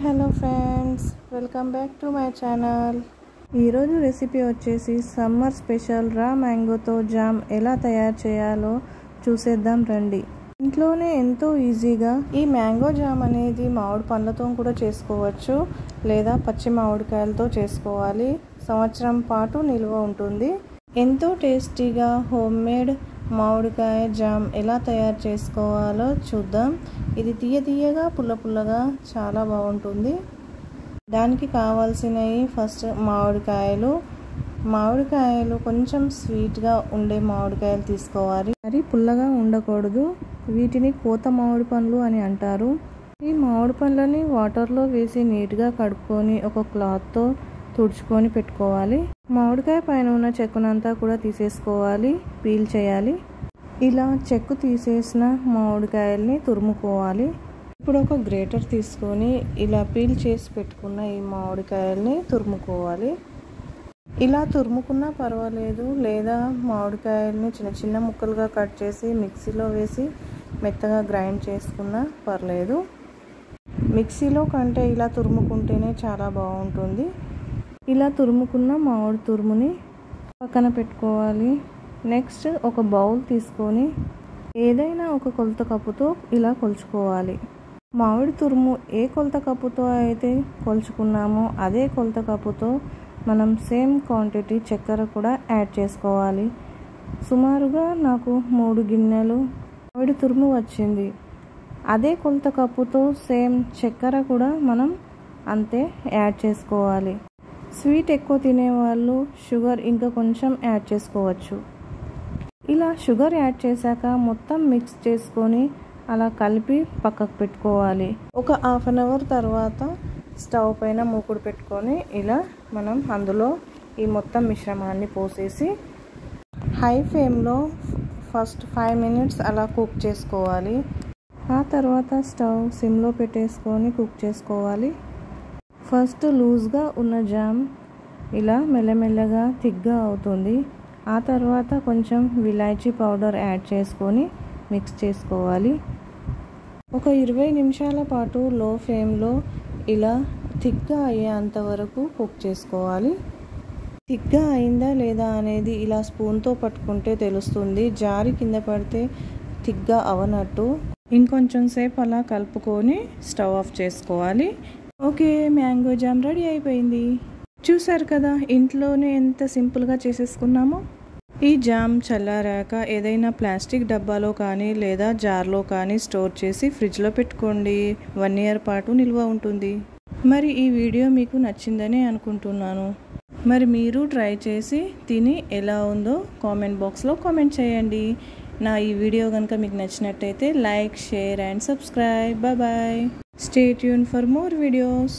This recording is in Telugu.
Hello friends, welcome back to my channel. ఈరోజు రెసిపీ వచ్చేసి సమ్మర్ స్పెషల్ రా మ్యాంగోతో జామ్ ఎలా తయారు చేయాలో చూసేద్దాం రండి. ఇంట్లోనే ఎంతో ఈజీగా ఈ మ్యాంగో జామ్ అనేది మామిడి పండ్లతో కూడా చేసుకోవచ్చు, లేదా పచ్చి మామిడికాయలతో చేసుకోవాలి. సంవత్సరం పాటు నిల్వ ఉంటుంది. ఎంతో టేస్టీగా హోమ్ మేడ్ మామిడికాయ జామ్ ఎలా తయారు చేసుకోవాలో చూద్దాం. ఇది తీయగా పుల్లగా చాలా బాగుంటుంది. దానికి కావాల్సినవి ఫస్ట్ మామిడికాయలు కొంచెం స్వీట్గా ఉండే మామిడికాయలు తీసుకోవాలి. మరి పుల్లగా ఉండకూడదు. వీటిని కోత మామిడి పండ్లు అని అంటారు. ఈ మామిడి పండ్లని వాటర్లో వేసి నీట్గా కడుక్కొని ఒక క్లాత్తో తుడుచుకొని పెట్టుకోవాలి. మామిడికాయ పైన ఉన్న చెక్కునంతా కూడా తీసేసుకోవాలి, పీల్ చేయాలి. ఇలా చెక్కు తీసేసిన మామిడికాయల్ని తురుముకోవాలి. ఇప్పుడు ఒక గ్రేటర్ తీసుకొని ఇలా పీల్ చేసి పెట్టుకున్న ఈ మామిడికాయల్ని తురుముకోవాలి. ఇలా తురుముకున్నా పర్వాలేదు, లేదా మామిడికాయల్ని చిన్న ముక్కలుగా కట్ చేసి మిక్సీలో వేసి మెత్తగా గ్రైండ్ చేసుకున్నా పర్లేదు. మిక్సీలో కంటే ఇలా తురుముకుంటేనే చాలా బాగుంటుంది. ఇలా తురుముకున్న మామిడి తురుముని పక్కన పెట్టుకోవాలి. నెక్స్ట్ ఒక బౌల్ తీసుకొని ఏదైనా ఒక కొలత కప్పుతో ఇలా కొలుచుకోవాలి. మామిడి తురుము ఏ కొలత కప్పుతో అయితే కొలుచుకున్నామో అదే కొలత కప్పుతో మనం సేమ్ క్వాంటిటీ చక్కెర కూడా యాడ్ చేసుకోవాలి. సుమారుగా నాకు 3 గిన్నెలు మామిడి తురుము వచ్చింది. అదే కొలత కప్పుతో సేమ్ చక్కెర కూడా మనం అంతే యాడ్ చేసుకోవాలి. స్వీట్ ఎక్కువ తినేవాళ్ళు షుగర్ ఇంకా కొంచెం యాడ్ చేసుకోవచ్చు. ఇలా షుగర్ యాడ్ చేశాక మొత్తం మిక్స్ చేసుకొని అలా కలిపి పక్కకు పెట్టుకోవాలి. ఒక హాఫ్ అన్ అవర్ తర్వాత స్టవ్ పైన మూకుడు పెట్టుకొని ఇలా మనం అందులో ఈ మొత్తం మిశ్రమాన్ని పోసేసి హై ఫ్లేమ్లో ఫస్ట్ 5 మినిట్స్ అలా కుక్ చేసుకోవాలి. ఆ తర్వాత స్టవ్ సిమ్లో పెట్టేసుకొని కుక్ చేసుకోవాలి. ఫస్ట్ లూజ్గా ఉన్న జామ్ ఇలా మెల్లమెల్లగా థిక్గా అవుతుంది. ఆ తర్వాత కొంచెం విలాయచీ పౌడర్ యాడ్ చేసుకొని మిక్స్ చేసుకోవాలి. ఒక 20 నిమిషాల పాటు లో ఫ్లేమ్లో ఇలా థిక్గా అయ్యేంత వరకు కుక్ చేసుకోవాలి. థిక్గా అయిందా లేదా అనేది ఇలా స్పూన్తో పట్టుకుంటే తెలుస్తుంది. జారి కింద పడితే థిక్గా అవనట్టు. ఇంకొంచెం సేపు అలా కలుపుకొని స్టవ్ ఆఫ్ చేసుకోవాలి. ఓకే, మ్యాంగో జామ్ రెడీ అయిపోయింది. చూసారు కదా, ఇంట్లోనే ఎంత సింపుల్గా చేసేసుకున్నామో. ఈ జామ్ చల్లారాక ఏదైనా ప్లాస్టిక్ డబ్బాలో కానీ లేదా జార్లో కానీ స్టోర్ చేసి ఫ్రిడ్జ్లో పెట్టుకోండి. 1 ఇయర్ పాటు నిల్వ ఉంటుంది. మరి ఈ వీడియో మీకు నచ్చిందని అనుకుంటున్నాను. మరి మీరు ట్రై చేసి తిని ఎలా ఉందో కామెంట్ బాక్స్లో కామెంట్ చేయండి. నా ఈ వీడియో కనుక మీకు నచ్చినట్టయితే like, share and subscribe. Bye. Stay tuned for more videos.